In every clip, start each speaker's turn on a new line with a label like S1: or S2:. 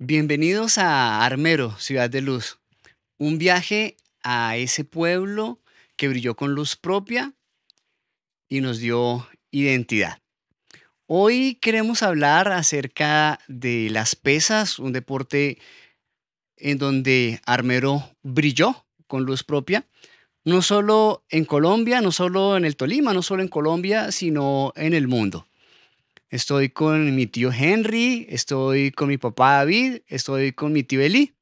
S1: Bienvenidos a Armero, Ciudad de Luz, un viaje a ese pueblo que brilló con luz propia y nos dio identidad. Hoy queremos hablar acerca de las pesas, un deporte en donde Armero brilló con luz propia, no solo en Colombia, no solo en el Tolima, no solo en Colombia, sino en el mundo. Estoy con mi tío Henry, estoy con mi papá David, estoy con mi tío Eli,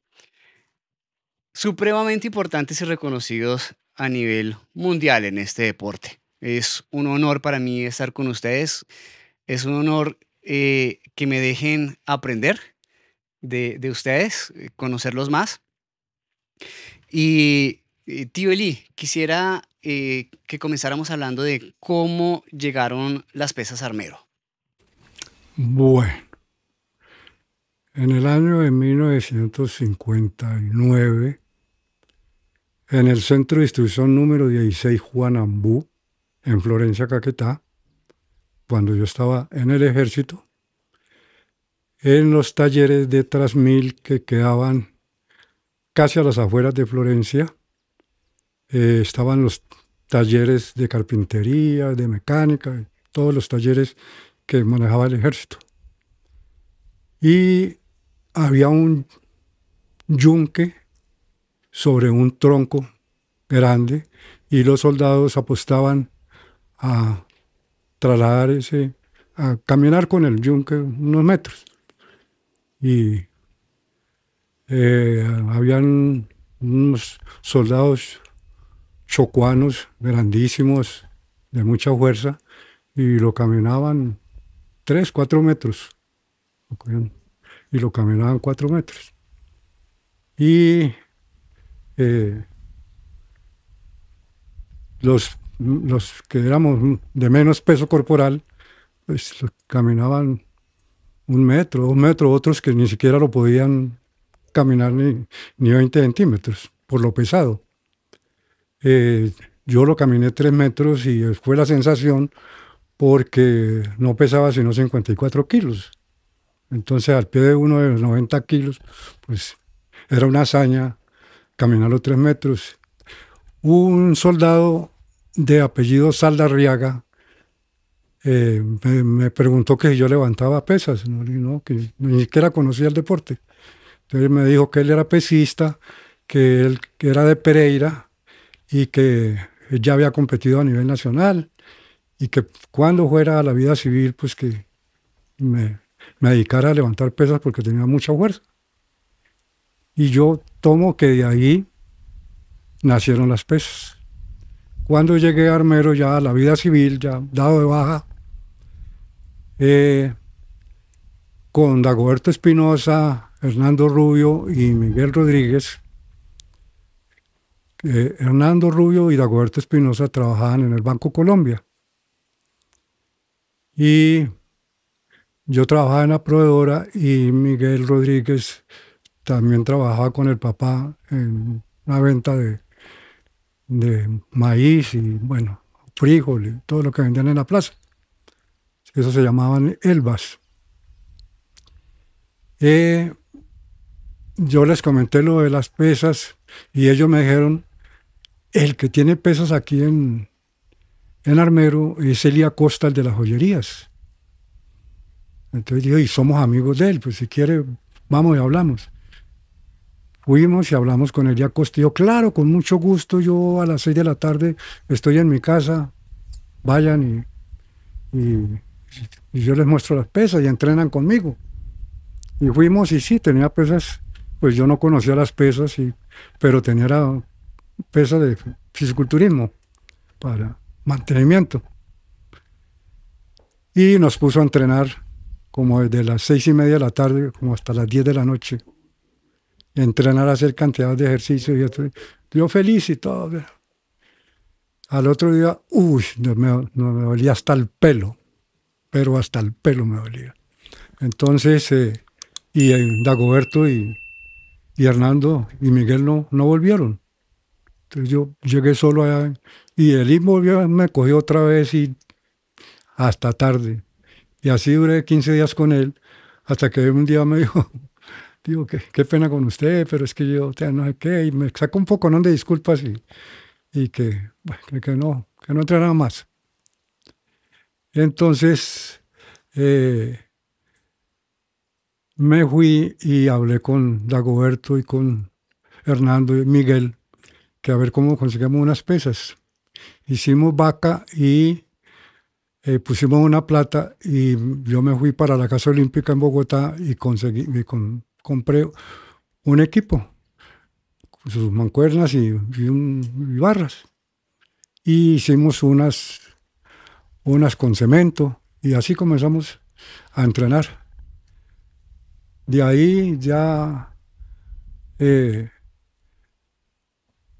S1: supremamente importantes y reconocidos a nivel mundial en este deporte. Es un honor para mí estar con ustedes. Es un honor que me dejen aprender de ustedes, conocerlos más. Y tío Eli, quisiera que comenzáramos hablando de cómo llegaron las pesas Armero.
S2: Bueno, en el año de 1959, en el Centro de Instrucción número 16 Juan Ambú, en Florencia, Caquetá, cuando yo estaba en el ejército, en los talleres de Trasmil que quedaban casi a las afueras de Florencia, estaban los talleres de carpintería, de mecánica, todos los talleres que manejaba el ejército. Y había un yunque sobre un tronco grande y los soldados apostaban a trasladar a caminar con el yunque unos metros. Y habían unos soldados chocuanos grandísimos, de mucha fuerza, y lo caminaban 3, 4 metros. Y lo caminaban 4 metros. Y los que éramos de menos peso corporal, pues caminaban 1 metro, 2 metros, otros que ni siquiera lo podían caminar ni 20 centímetros, por lo pesado. Yo lo caminé 3 metros y fue la sensación porque no pesaba sino 54 kilos. Entonces, al pie de uno de los 90 kilos, pues era una hazaña caminar los 3 metros. Un soldado de apellido Saldarriaga me preguntó que si yo levantaba pesas, no, que ni siquiera conocía el deporte. Entonces me dijo que él era pesista, que él era de Pereira y que ya había competido a nivel nacional y que cuando fuera a la vida civil, pues que me dedicara a levantar pesas porque tenía mucha fuerza. Y yo tomo que de ahí nacieron las pesas. Cuando llegué a Armero, ya a la vida civil, ya dado de baja, con Dagoberto Espinosa, Hernando Rubio y Miguel Rodríguez. Hernando Rubio y Dagoberto Espinosa trabajaban en el Banco Colombia. Y yo trabajaba en la proveedora y Miguel Rodríguez también trabajaba con el papá en una venta de maíz y, bueno, frijoles, todo lo que vendían en la plaza. Eso se llamaban elvas. Yo les comenté lo de las pesas y ellos me dijeron, el que tiene pesas aquí en Armero es Elia Costa, el de las joyerías. Entonces dije, y somos amigos de él, pues si quiere, vamos y hablamos. Fuimos y hablamos con Elia Costa. Y yo, claro, con mucho gusto, yo a las 6 de la tarde estoy en mi casa, vayan y yo les muestro las pesas y entrenan conmigo. Y fuimos y sí, tenía pesas, pues yo no conocía las pesas, pero tenía pesas de fisiculturismo para mantenimiento. Y nos puso a entrenar como desde las 6:30 de la tarde, como hasta las 10 de la noche. Entrenar a hacer cantidades de ejercicios. Y yo feliz y todo. Al otro día, me dolía hasta el pelo, pero hasta el pelo me dolía. Entonces, Dagoberto y Hernando y Miguel no volvieron. Entonces yo llegué solo allá y él volvió, me cogió otra vez y hasta tarde. Y así duré 15 días con él, hasta que un día me dijo, digo, qué pena con usted, pero es que yo, o sea, no sé qué, y me sacó un poco, ¿no?, de disculpas y que, bueno, que no entrenaba más. Entonces, eh, me fui y hablé con Dagoberto y con Hernando y Miguel, que a ver cómo conseguimos unas pesas. Hicimos vaca y pusimos una plata y yo me fui para la Casa Olímpica en Bogotá y compré un equipo, con sus mancuernas y barras. Y hicimos unas con cemento y así comenzamos a entrenar. De ahí ya eh,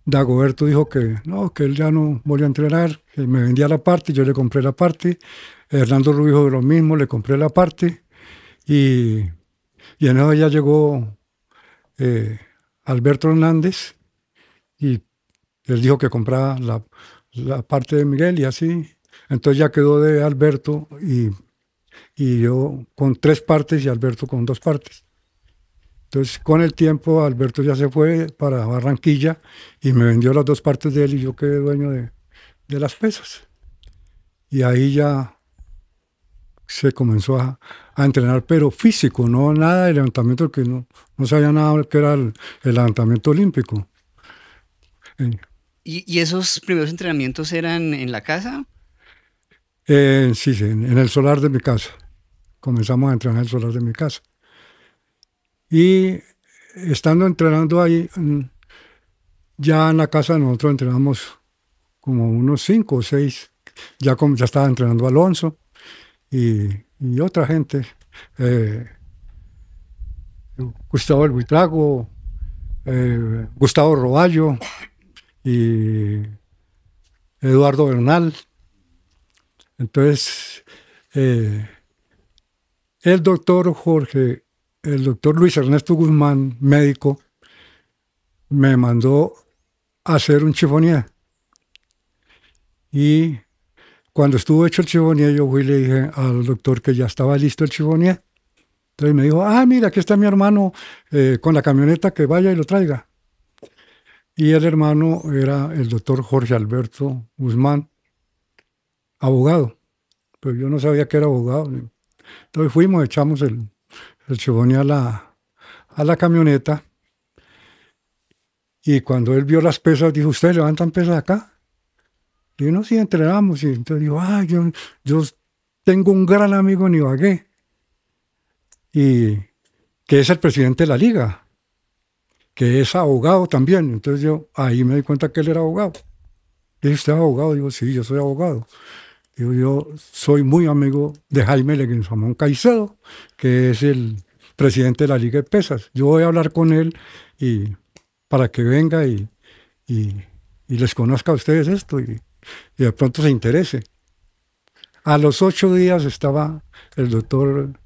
S2: Dagoberto dijo que no, que él ya no volvió a entrenar, que me vendía la parte, yo le compré la parte. Hernando Rubio dijo lo mismo, le compré la parte y, y en eso ya llegó eh, Alberto Hernández y él dijo que compraba la parte de Miguel y así. Entonces ya quedó de Alberto y yo con 3 partes y Alberto con 2 partes. Entonces, con el tiempo, Alberto ya se fue para Barranquilla y me vendió las 2 partes de él y yo quedé dueño de las pesas. Y ahí ya se comenzó a entrenar, pero físico, no nada de levantamiento, porque no sabía nada que era el levantamiento olímpico. Eh,
S1: ¿Y esos primeros entrenamientos eran en la casa?
S2: sí, sí, en el solar de mi casa. Comenzamos a entrenar en el solar de mi casa. Y estando entrenando ahí, ya en la casa nosotros entrenamos como unos 5 o 6. Ya estaba entrenando Alonso y otra gente. eh, Gustavo El Buitrago, Gustavo Roballo y Eduardo Bernal. Entonces, eh, el doctor el doctor Luis Ernesto Guzmán, médico, me mandó a hacer un chifonier. Y cuando estuvo hecho el chifonier, yo fui y le dije al doctor que ya estaba listo el chifonier. Entonces me dijo, mira, aquí está mi hermano con la camioneta, que vaya y lo traiga. Y el hermano era el doctor Jorge Alberto Guzmán, abogado. Pero yo no sabía que era abogado. Entonces fuimos, echamos el chifonier a la camioneta. Y cuando él vio las pesas, dijo, ¿ustedes levantan pesas acá? Y yo, no, sí, entrenamos. Y entonces dijo, yo tengo un gran amigo en Ibagué, y que es el presidente de la liga, que es abogado también. Entonces yo ahí me di cuenta que él era abogado. Y ¿usted es abogado? Digo, sí, yo soy abogado. Digo, yo soy muy amigo de Jaime Leguizamón Caicedo, que es el presidente de la Liga de Pesas. Yo voy a hablar con él y para que venga y, y les conozca a ustedes esto y de pronto se interese. A los 8 días estaba el doctor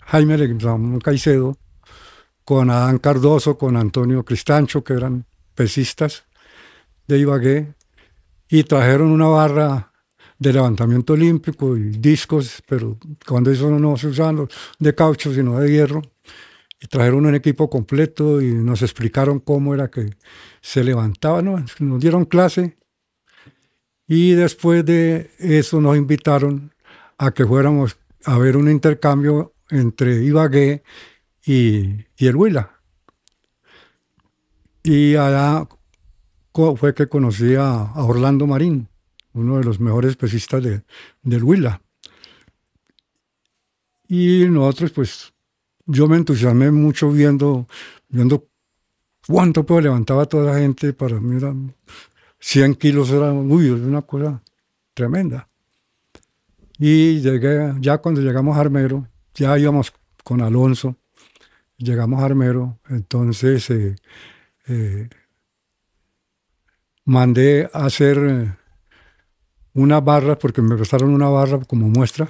S2: Jaime Leguizamón Caicedo con Adán Cardoso, con Antonio Cristancho, que eran pesistas de Ibagué, y trajeron una barra de levantamiento olímpico y discos, pero cuando eso no se usaban los de caucho, sino de hierro. Y trajeron un equipo completo y nos explicaron cómo era que se levantaba, ¿no? Nos dieron clase y después de eso nos invitaron a que fuéramos a ver un intercambio entre Ibagué y el Huila. Y allá fue que conocí a Orlando Marín, uno de los mejores pesistas del Huila. Y nosotros, pues, yo me entusiasmé mucho viendo cuánto peso levantaba toda la gente. Para mí era 100 kilos, era una cosa tremenda. Y ya cuando llegamos a Armero, ya íbamos con Alonso, llegamos a Armero, entonces mandé a hacer una barra, porque me prestaron una barra como muestra,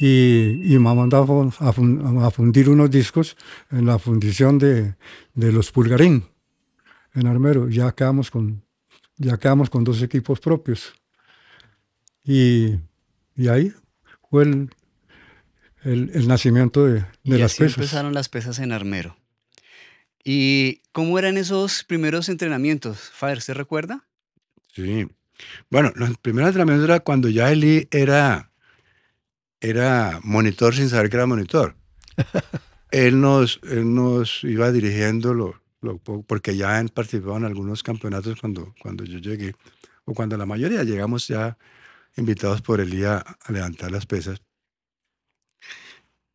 S2: y me mandado a fundir unos discos en la fundición de los Pulgarín, en Armero. Ya quedamos con 2 equipos propios. Y ahí fue el nacimiento de
S1: Y
S2: las
S1: así
S2: pesas.
S1: empezaron las pesas en Armero. ¿Y cómo eran esos primeros entrenamientos? Fader, ¿usted recuerda?
S3: Sí. Bueno, los primeros entrenamientos era cuando ya Eli era monitor sin saber que era monitor. Él nos iba dirigiendo porque ya han participado en algunos campeonatos cuando yo llegué, o cuando la mayoría llegamos ya invitados por Eli a levantar las pesas.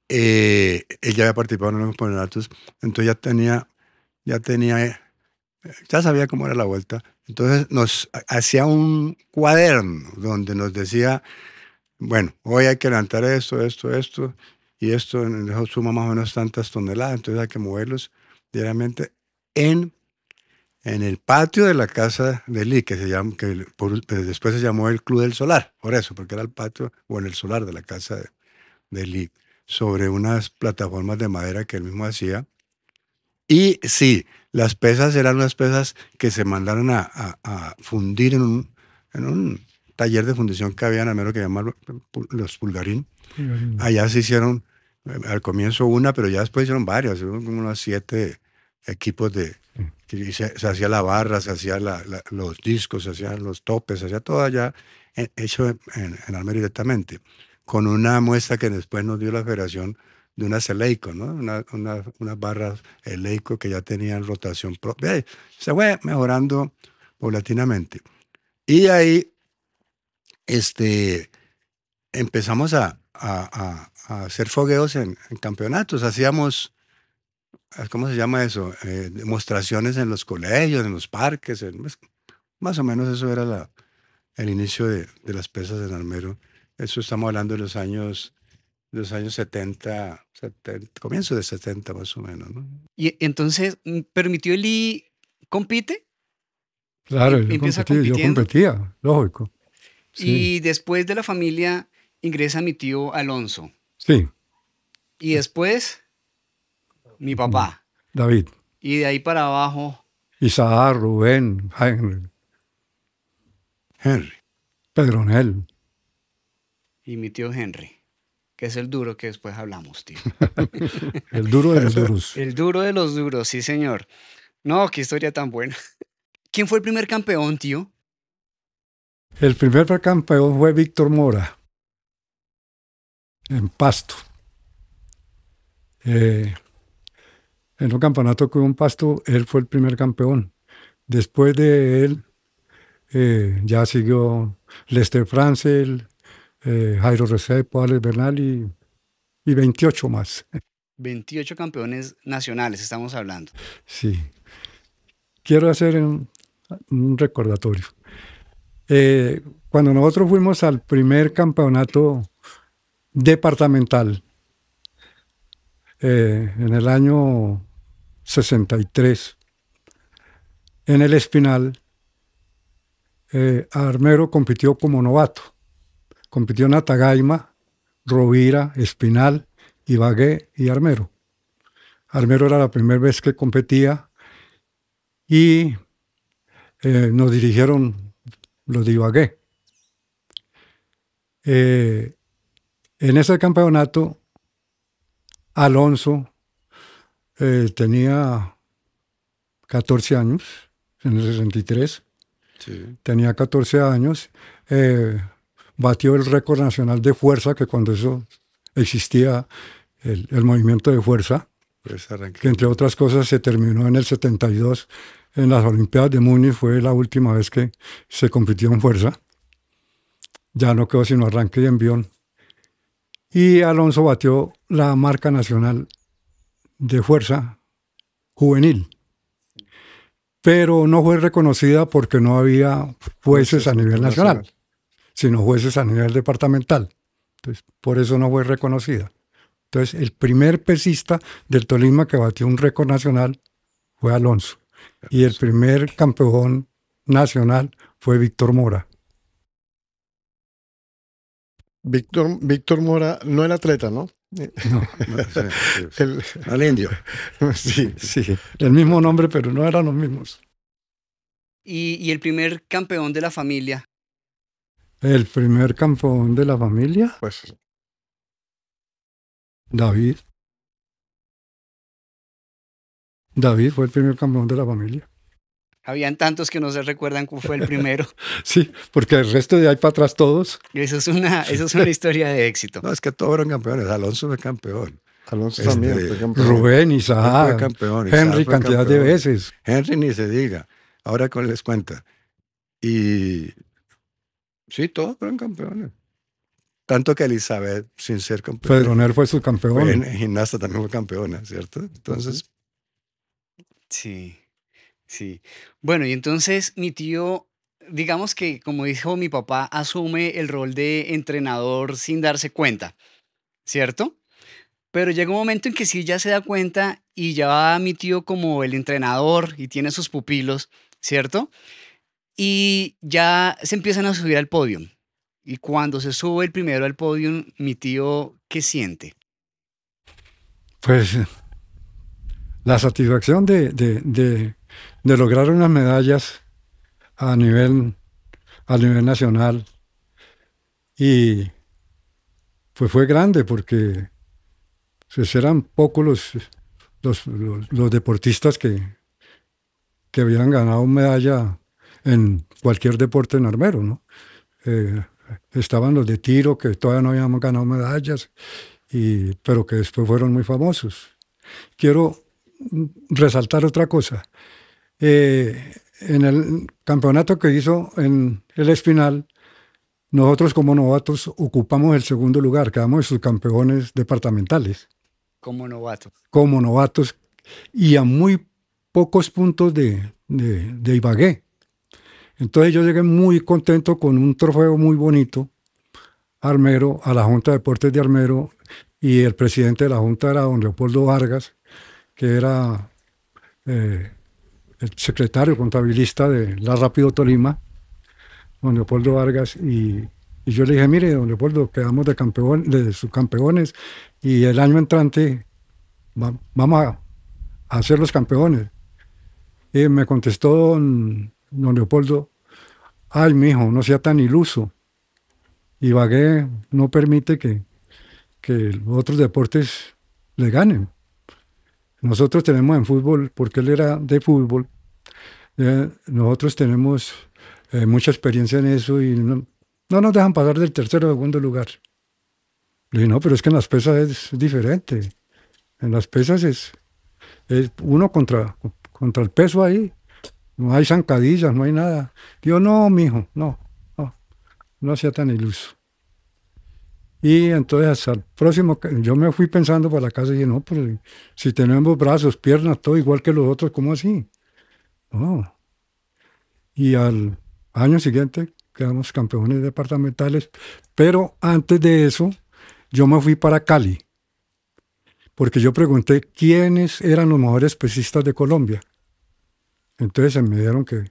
S3: Él ya había participado en algunos campeonatos, entonces ya sabía cómo era la vuelta. Entonces nos hacía un cuaderno donde nos decía, bueno, hoy hay que levantar esto, y esto eso suma más o menos tantas toneladas, entonces hay que moverlos diariamente en, en el patio de la casa de Lee, que se llama, después se llamó el Club del Solar, por eso, porque era el patio o en el solar de la casa de Lee, sobre unas plataformas de madera que él mismo hacía. Y sí, las pesas eran unas pesas que se mandaron a fundir en un taller de fundición que había en Amero que llamaban los Pulgarín. Allá se hicieron al comienzo una, pero ya después hicieron varias, hicieron como unos 7 equipos que se hacía la barra, se hacía los discos, se hacían los topes, se hacía todo allá hecho en Armero directamente, con una muestra que después nos dio la federación de unas Eleiko, ¿no? Unas barras Eleiko que ya tenían rotación propia. Se fue mejorando paulatinamente. Y ahí este, empezamos a hacer fogueos en campeonatos. Hacíamos, ¿cómo se llama eso? Demostraciones en los colegios, en los parques. Más o menos eso era el inicio de las pesas en Armero. Eso estamos hablando de los años 70, comienzo de 70 más o menos, ¿no?
S1: Y entonces, ¿permitió Eli compite?
S2: Claro,
S1: Empieza
S2: yo
S1: compitiendo
S2: competía, lógico. Sí,
S1: y después de la familia ingresa mi tío Alonso
S2: sí.
S1: y después mi
S2: Mm,
S1: papá
S2: David,
S1: y de ahí para abajo
S2: Isaac, Rubén, Henry,
S3: Henry.
S2: Pedronel.
S1: y mi tío Henry, que es el duro que después hablamos, tío.
S2: El duro de los duros.
S1: El duro de los duros, sí, señor. No, qué historia tan buena. ¿Quién fue el primer campeón, tío?
S2: El primer campeón fue Víctor Mora, en Pasto. Eh, en un campeonato que hubo en Pasto, él fue el primer campeón. Después de él, ya siguió Lester Francel, Jairo Restrepo, Alex Bernal y 28 más.
S1: 28 campeones nacionales, estamos hablando.
S2: Sí. Quiero hacer un recordatorio. Cuando nosotros fuimos al primer campeonato departamental, en el año 63, en el Espinal, Armero compitió como novato. Compitió en Atagaima, Rovira, Espinal, Ibagué y Armero. Armero era la primera vez que competía y nos dirigieron los de Ibagué. En ese campeonato, Alonso tenía 14 años, en el 63.
S3: Sí.
S2: Tenía 14 años. Batió el récord nacional de fuerza, que cuando eso existía el movimiento de fuerza,
S3: Pues arranqué.
S2: que entre otras cosas se terminó en el 72 en las Olimpiadas de Múnich. Fue la última vez que se compitió en fuerza. Ya no quedó sino arranque y envión. Y Alonso batió la marca nacional de fuerza juvenil, pero no fue reconocida porque no había jueces a nivel nacional, sino jueces a nivel departamental. Entonces, por eso no fue reconocida. Entonces, el primer pesista del Tolima que batió un récord nacional fue Alonso. Y el primer campeón nacional fue Víctor Mora.
S4: Víctor Mora, no el atleta, ¿no?
S2: No,
S3: Al indio.
S4: Sí.
S2: sí, el mismo nombre, pero no eran los mismos.
S1: Y el primer campeón de la familia.
S2: El primer campeón de la familia.
S4: Pues
S2: David. David fue el primer campeón de la familia.
S1: Habían tantos que no se recuerdan cuál fue el primero.
S2: Sí, porque el resto de ahí para atrás todos.
S1: Eso es una historia de éxito.
S3: No, es que todos eran campeones. Alonso fue campeón.
S4: Alonso
S3: Este,
S4: también fue campeón.
S2: Rubén,
S3: Él fue
S2: Isaac,
S3: campeón. Isaac
S2: Henry,
S3: fue
S2: cantidad de
S3: campeón.
S2: veces.
S3: Henry ni se diga. Ahora con les cuenta. Y sí, todos fueron campeones. Tanto que Elizabeth, sin ser campeona,
S2: Pedroner fue su
S3: fue
S2: campeón.
S3: en gimnasta también fue campeona, ¿cierto? Entonces,
S1: Sí, sí. Bueno, y entonces mi tío, digamos que como dijo mi papá, asume el rol de entrenador sin darse cuenta, ¿cierto? Pero llega un momento en que sí ya se da cuenta y ya va mi tío como el entrenador y tiene sus pupilos, ¿cierto? Y ya se empiezan a subir al podio. Y cuando se sube el primero al podio, mi tío, ¿qué siente?
S2: Pues la satisfacción de lograr unas medallas a a nivel nacional. Y pues fue grande porque pues, eran pocos los deportistas que habían ganado medalla en cualquier deporte en armero, ¿no? Eh, estaban los de tiro que todavía no habían ganado medallas, pero que después fueron muy famosos. Quiero resaltar otra cosa. En el campeonato que hizo en el Espinal, nosotros como novatos ocupamos el segundo lugar, quedamos subcampeones departamentales
S1: Como novato.
S2: como novatos y a muy pocos puntos de Ibagué. Entonces yo llegué muy contento con un trofeo muy bonito a Armero, a la Junta de Deportes de Armero, y el presidente de la Junta era don Leopoldo Vargas, que era el secretario contabilista de la Rápido Tolima, don Leopoldo Vargas, y yo le dije, mire, don Leopoldo, quedamos de subcampeones y el año entrante vamos a ser los campeones. Y me contestó don Leopoldo, ay, mijo, no sea tan iluso. Ibagué no permite que los otros deportes le ganen. Nosotros tenemos en fútbol, porque él era de fútbol, nosotros tenemos mucha experiencia en eso y no nos dejan pasar del tercero o segundo lugar. Le dije, no, pero es que en las pesas es diferente. En las pesas es uno contra el peso ahí. No hay zancadillas, no hay nada. Yo, no, mijo, no sea tan iluso. Y entonces hasta el próximo, yo me fui pensando para la casa y dije, no, pues si tenemos brazos, piernas, todo igual que los otros, ¿cómo así? No. Y al año siguiente quedamos campeones departamentales, pero antes de eso yo me fui para Cali, porque yo pregunté quiénes eran los mejores pesistas de Colombia. Entonces me dijeron que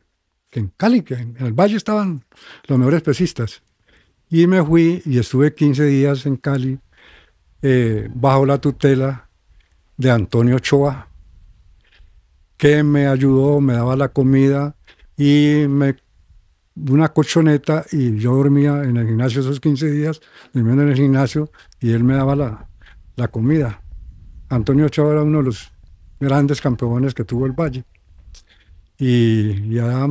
S2: en Cali, que en el Valle estaban los mejores pesistas. Y me fui y estuve 15 días en Cali bajo la tutela de Antonio Ochoa, que me ayudó, me daba la comida y una colchoneta, y yo dormía en el gimnasio esos 15 días, durmiendo en el gimnasio, y él me daba la comida. Antonio Ochoa era uno de los grandes campeones que tuvo el Valle. Y ya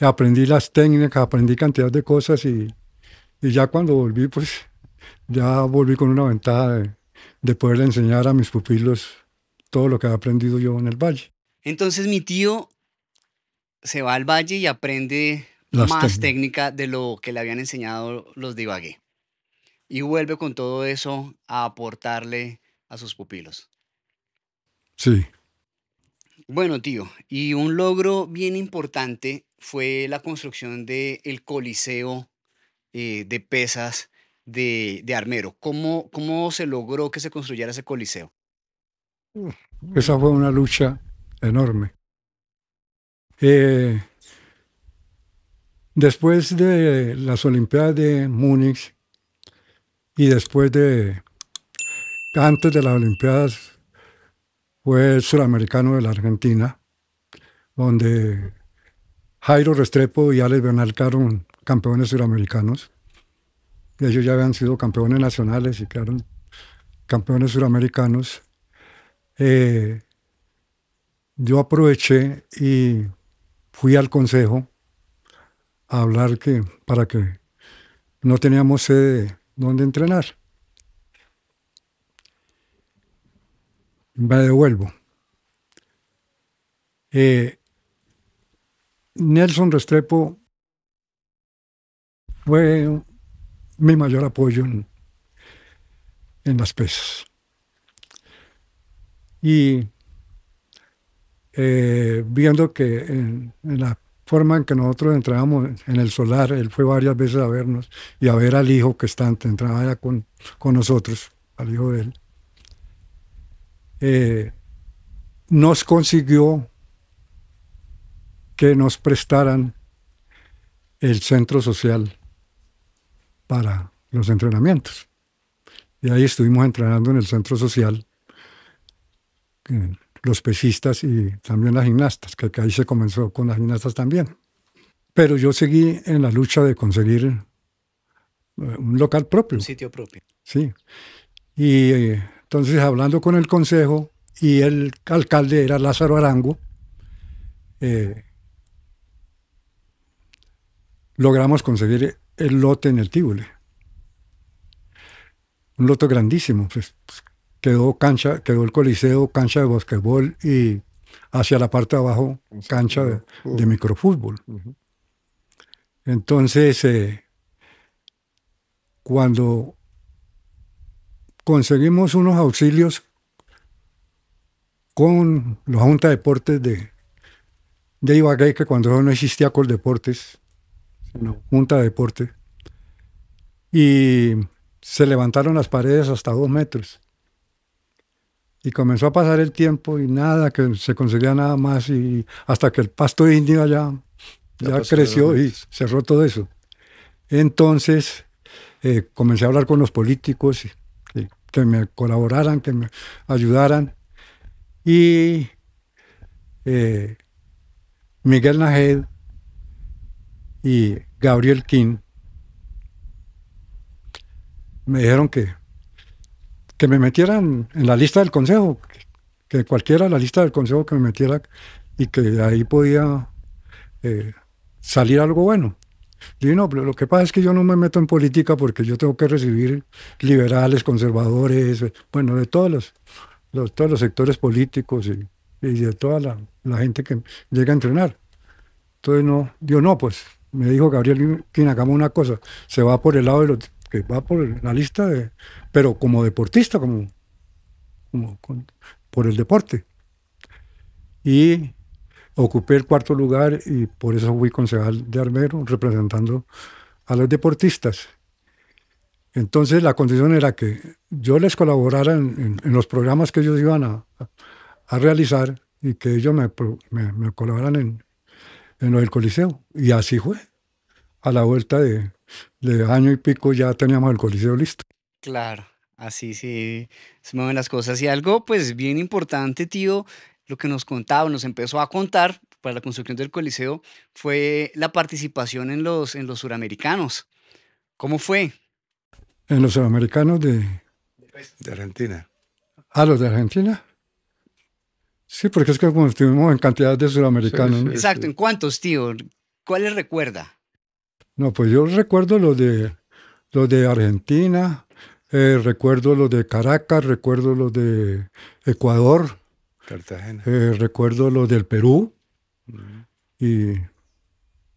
S2: aprendí las técnicas, aprendí cantidad de cosas y ya cuando volví, pues ya volví con una ventaja de poder enseñar a mis pupilos todo lo que he aprendido yo en el Valle.
S1: Entonces mi tío se va al valle y aprende
S2: Las
S1: más
S2: técnicas.
S1: técnica de lo que le habían enseñado los de Ibagué. Y vuelve con todo eso a aportarle a sus pupilos.
S2: Sí,
S1: Bueno, tío, y un logro bien importante fue la construcción del Coliseo de pesas de Armero. ¿Cómo se logró que se construyera ese Coliseo?
S2: esa fue una lucha enorme. Después de las Olimpiadas de Múnich y antes de las Olimpiadas, fue el Suramericano de la Argentina, donde Jairo Restrepo y Alex Bernal quedaron campeones suramericanos. Ellos ya habían sido campeones nacionales y quedaron campeones suramericanos, yo aproveché y fui al consejo a hablar para que no teníamos sede donde entrenar. Me devuelvo. Nelson Restrepo fue mi mayor apoyo en las pesas. Y viendo que en la forma en que nosotros entrábamos en el solar, él fue varias veces a vernos y a ver al hijo que entraba allá con nosotros, al hijo de él. Nos consiguió que nos prestaran el centro social para los entrenamientos. Y ahí estuvimos entrenando en el centro social, los pesistas y también las gimnastas, que ahí se comenzó con las gimnastas también. Pero yo seguí en la lucha de conseguir un local propio.
S1: Un sitio propio.
S2: Sí. Y entonces, hablando con el consejo, y el alcalde era Lázaro Arango, logramos conseguir el lote en el Tívoli. Un lote grandísimo. Pues, quedó el coliseo, cancha de básquetbol y hacia la parte de abajo cancha de microfútbol. Uh-huh. Entonces, cuando conseguimos unos auxilios con la Junta de Deportes de Ibagué, que cuando no existía Coldeportes, sino Junta de Deportes, y se levantaron las paredes hasta 2 metros. Y comenzó a pasar el tiempo y nada, que se conseguía nada más, y hasta que el pasto indio ya creció y cerró todo eso. Entonces comencé a hablar con los políticos que me colaboraran, que me ayudaran. Y Miguel Najed y Gabriel King me dijeron que me metieran en la lista del consejo, que cualquiera de la lista del consejo que me metiera, y que de ahí podía salir algo bueno. Y no, pero lo que pasa es que yo no me meto en política porque yo tengo que recibir liberales, conservadores, bueno, de todos los sectores políticos y de toda la gente que llega a entrenar. Entonces no, pues me dijo Gabriel King, hagamos una cosa, se va por el lado de los que va por la lista pero como deportista, por el deporte. Y ocupé el 4º lugar y por eso fui concejal de Armero, representando a los deportistas. Entonces la condición era que yo les colaborara en los programas que ellos iban a realizar y que ellos me colaboraran en lo del Coliseo. Y así fue. A la vuelta de año y pico ya teníamos el Coliseo listo.
S1: Claro, así sí se mueven las cosas. Y algo pues bien importante, tío, lo que nos contaba, nos empezó a contar para la construcción del Coliseo fue la participación en los suramericanos. ¿Cómo fue?
S2: En los suramericanos
S3: de Argentina.
S2: ¿Los de Argentina? Sí, porque es que como estuvimos en cantidad de suramericanos.
S1: Sí, ¿no? Exacto, ¿en cuántos, tío? ¿Cuáles recuerda?
S2: No, pues yo recuerdo los de Argentina, recuerdo los de Caracas, recuerdo los de Ecuador,
S3: Cartagena,
S2: recuerdo los del Perú, y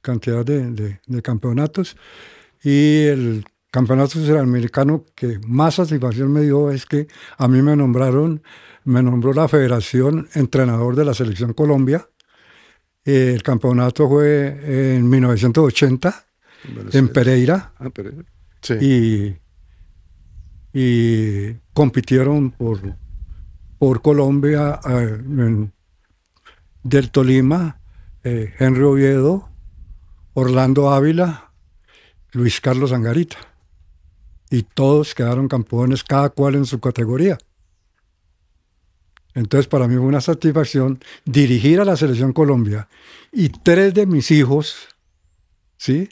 S2: cantidad de campeonatos. Y el campeonato suramericano que más satisfacción me dio es que a mí me nombró la Federación entrenador de la Selección Colombia. El campeonato fue en 1980 en Pereira.
S3: Pereira.
S2: Sí. Y compitieron por Colombia, del Tolima, Henry Oviedo, Orlando Ávila, Luis Carlos Angarita. Y todos quedaron campeones, cada cual en su categoría. Entonces, para mí fue una satisfacción dirigir a la Selección Colombia y 3 de mis hijos, ¿sí?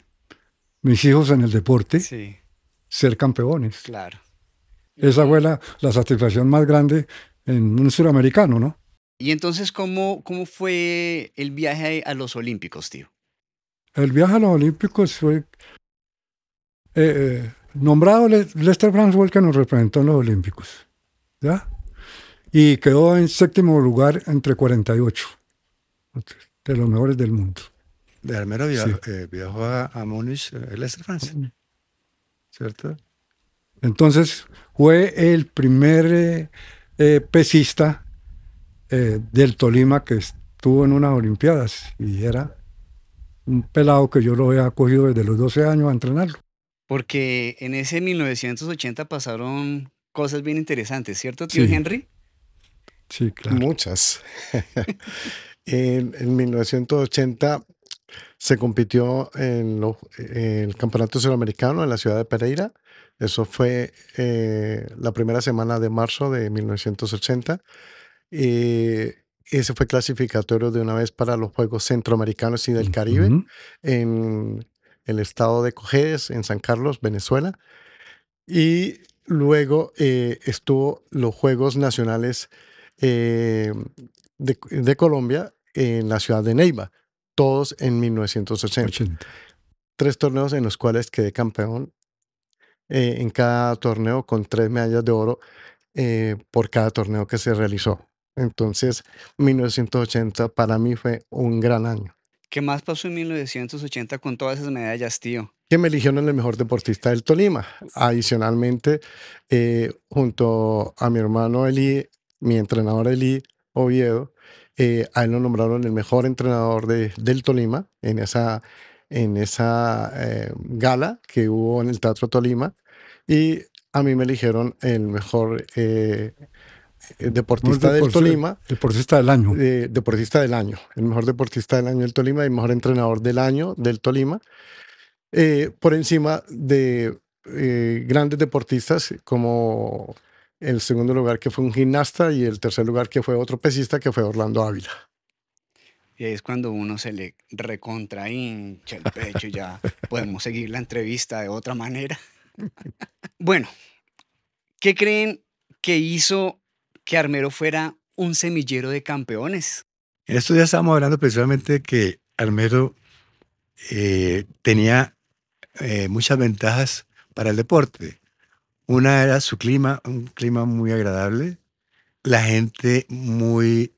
S2: Mis hijos en el deporte,
S1: sí,
S2: ser campeones.
S1: claro.
S2: Esa fue la satisfacción más grande en un suramericano, ¿no?
S1: Y entonces, ¿cómo fue el viaje a los Olímpicos, tío?
S2: El viaje a los Olímpicos fue nombrado Lester Franz fue el que nos representó en los Olímpicos, ¿ya? Y quedó en séptimo lugar entre 48 de los mejores del mundo.
S3: De Armero
S2: Sí.
S3: viajó a Múnich, Lester Franz, ¿cierto?
S2: Entonces fue el primer pesista del Tolima que estuvo en unas Olimpiadas y era un pelado que yo lo había cogido desde los 12 años a entrenarlo.
S1: Porque en ese 1980 pasaron cosas bien interesantes, ¿cierto, tío
S2: Sí,
S1: Henry?
S2: sí, claro.
S4: Muchas. En 1980 se compitió en el Campeonato Suramericano en la ciudad de Pereira. Eso fue la primera semana de marzo de 1980. Ese fue clasificatorio de una vez para los Juegos Centroamericanos y del Caribe
S2: Ujú.
S4: en el estado de Cojedes, en San Carlos, Venezuela. Y luego estuvo los Juegos Nacionales eh, de Colombia en la ciudad de Neiva, todos en 1980.
S2: 80.
S4: 3 torneos en los cuales quedé campeón en cada torneo con 3 medallas de oro por cada torneo que se realizó. Entonces, 1980 para mí fue un gran año.
S1: ¿Qué más pasó en 1980 con todas esas medallas, tío?
S4: Que me eligieron el mejor deportista del Tolima. Adicionalmente, junto a mi hermano Eli, mi entrenador Eli Oviedo, a él lo nombraron el mejor entrenador del Tolima en esa gala que hubo en el Teatro Tolima. Y a mí me eligieron el mejor
S2: Mejor
S4: deportista del Tolima,
S2: deportista del año.
S4: deportista del año, el mejor deportista del año del Tolima y el mejor entrenador del año del Tolima, por encima de grandes deportistas como el segundo lugar que fue un gimnasta y el tercer lugar que fue otro pesista que fue Orlando Ávila.
S1: Y ahí es cuando uno se le recontra hincha el pecho, ya podemos seguir la entrevista de otra manera. Bueno, ¿qué creen que hizo que Armero fuera un semillero de campeones?
S3: En estos días estábamos hablando precisamente de que Armero tenía muchas ventajas para el deporte. Una era su clima, un clima muy agradable, la gente muy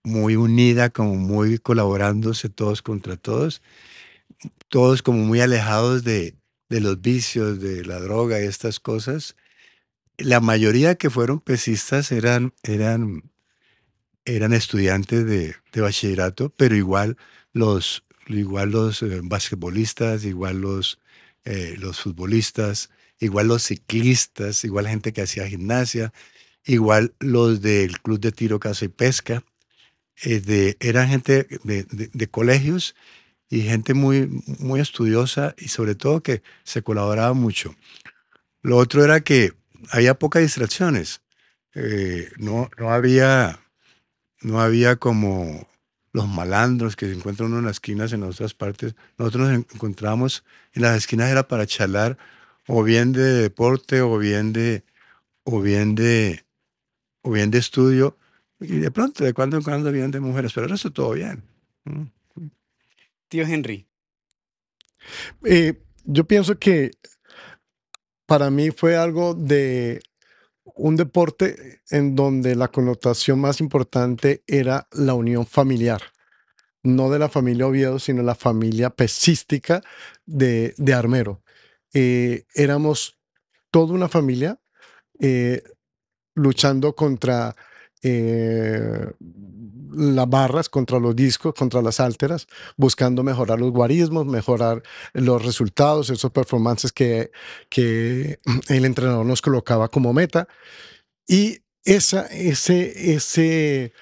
S3: unida, como muy colaborándose todos contra todos, todos como muy alejados de los vicios, de la droga y estas cosas. La mayoría que fueron pesistas eran estudiantes de bachillerato, pero igual los basquetbolistas, igual los futbolistas, igual los ciclistas, igual gente que hacía gimnasia, igual los del Club de Tiro, Caza y Pesca. Eran gente de colegios y gente muy estudiosa y sobre todo que se colaboraba mucho. Lo otro era que había pocas distracciones. No había como los malandros que se encuentran uno en las esquinas en otras partes. Nosotros nos encontrábamos en las esquinas era para charlar o bien de deporte o bien de, o bien de estudio y de pronto de cuando en cuando bien de mujeres, pero el resto todo bien. Mm.
S1: Tío Henry,
S4: Yo pienso que para mí fue algo de un deporte en donde la connotación más importante era la unión familiar, no de la familia Oviedo, sino la familia pesística de Armero. Éramos toda una familia eh, luchando contra las barras, contra los discos, contra las álteras, buscando mejorar los guarismos, mejorar los resultados, esos performances que el entrenador nos colocaba como meta. Y ese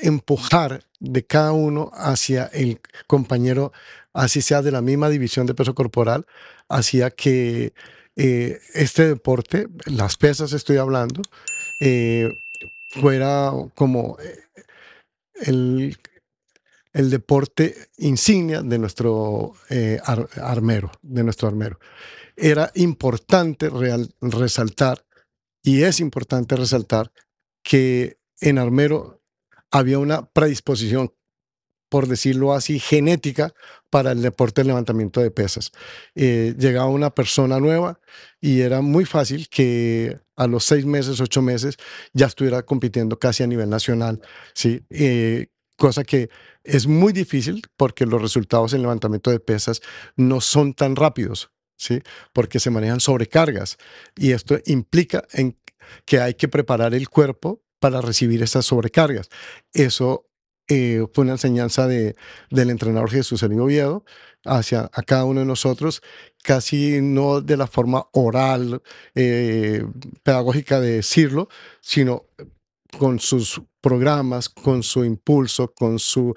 S4: empujar de cada uno hacia el compañero, así sea de la misma división de peso corporal, hacía que este deporte, las pesas estoy hablando, eh, fuera como el, el deporte insignia de nuestro armero, de nuestro armero. Era importante resaltar Y es importante resaltar que en Armero había una predisposición, por decirlo así, genética para el deporte del levantamiento de pesas. Llegaba una persona nueva y era muy fácil que a los 6 meses, 8 meses, ya estuviera compitiendo casi a nivel nacional, ¿sí? Cosa que es muy difícil porque los resultados en levantamiento de pesas no son tan rápidos, ¿sí? Porque se manejan sobrecargas y esto implica que hay que preparar el cuerpo para recibir esas sobrecargas. Eso fue una enseñanza del entrenador Jesús Elín Oviedo hacia a cada uno de nosotros, casi no de la forma oral, pedagógica de decirlo, sino con sus programas, con su impulso, con su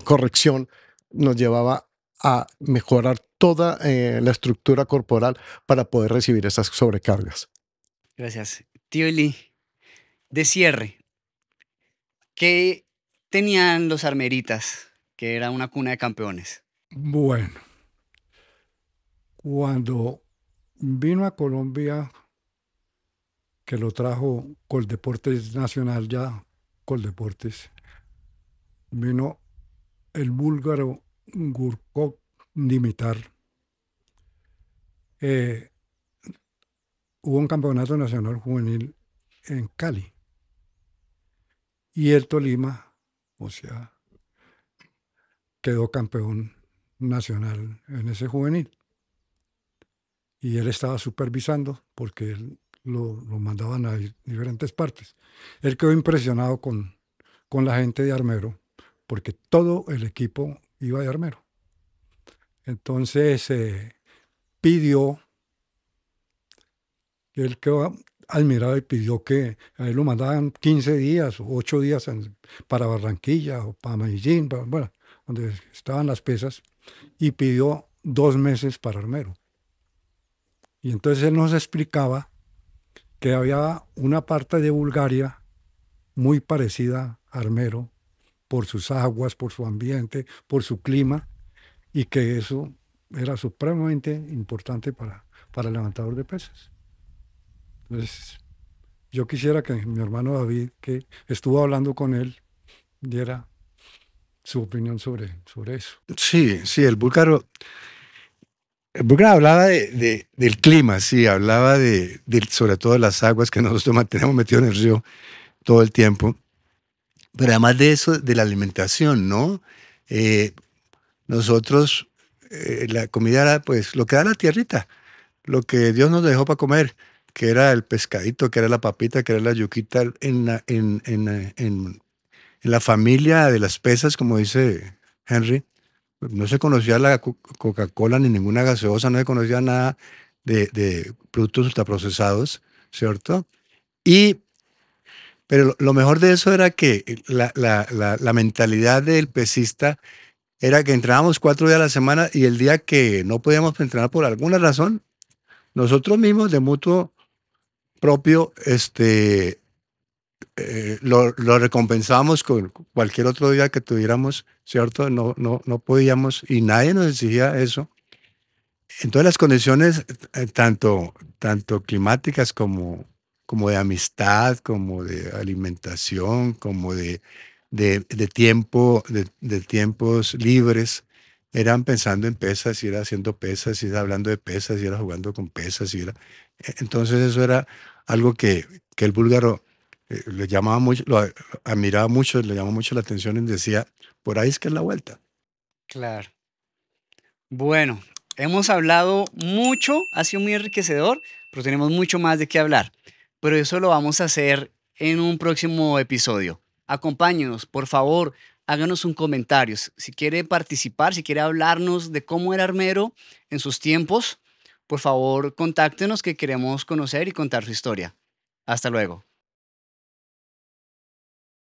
S4: corrección, nos llevaba a mejorar toda la estructura corporal para poder recibir esas sobrecargas.
S1: Gracias. Tío Eli, de cierre, ¿qué tenían los armeritas? Que era una cuna de campeones.
S2: Bueno, cuando vino a Colombia, que lo trajo Coldeportes Nacional ya, Coldeportes, vino el búlgaro Gurkov Dimitar. Hubo un campeonato nacional juvenil en Cali y el Tolima, o sea, quedó campeón nacional en ese juvenil. Y él estaba supervisando porque él lo mandaban a diferentes partes. Él quedó impresionado con la gente de Armero porque todo el equipo iba de Armero. Entonces pidió, él quedó admirado y pidió que a él lo mandaban 15 días o 8 días para Barranquilla o para Medellín, bueno, donde estaban las pesas, y pidió 2 meses para Armero. Y entonces él nos explicaba que había una parte de Bulgaria muy parecida a Armero por sus aguas, por su ambiente, por su clima, y que eso era supremamente importante para el levantador de pesas. Entonces, yo quisiera que mi hermano David, que estuvo hablando con él, diera su opinión sobre eso.
S3: Sí, sí, el búlgaro hablaba del clima, sí, hablaba sobre todo de las aguas que nosotros mantenemos metidos en el río todo el tiempo, pero además de eso, de la alimentación, ¿no? Eh, Nosotros, la comida era pues lo que da la tierrita, lo que Dios nos dejó para comer, que era el pescadito, que era la papita, que era la yuquita, en la familia de las pesas, como dice Henry. No se conocía la Coca-Cola ni ninguna gaseosa, no se conocía nada de productos ultraprocesados, ¿cierto? Pero lo mejor de eso era que la mentalidad del pesista era que entrenábamos 4 días a la semana y el día que no podíamos entrenar por alguna razón, nosotros mismos de mutuo propio, lo recompensábamos con cualquier otro día que tuviéramos, ¿cierto? No podíamos y nadie nos exigía eso. Entonces las condiciones, tanto climáticas como de amistad, como de alimentación, como de tiempo, de tiempos libres, eran pensando en pesas, y era haciendo pesas, y era hablando de pesas, y era jugando con pesas, entonces eso era algo que el búlgaro le llamaba mucho, admiraba mucho, le llamaba mucho la atención y decía, por ahí es que es la vuelta.
S1: Claro. Bueno, hemos hablado mucho, ha sido muy enriquecedor, pero tenemos mucho más de qué hablar. Pero eso lo vamos a hacer en un próximo episodio. Acompáñenos, por favor, háganos un comentario. Si quiere participar, si quiere hablarnos de cómo era Armero en sus tiempos, por favor, contáctenos que queremos conocer y contar su historia. Hasta luego.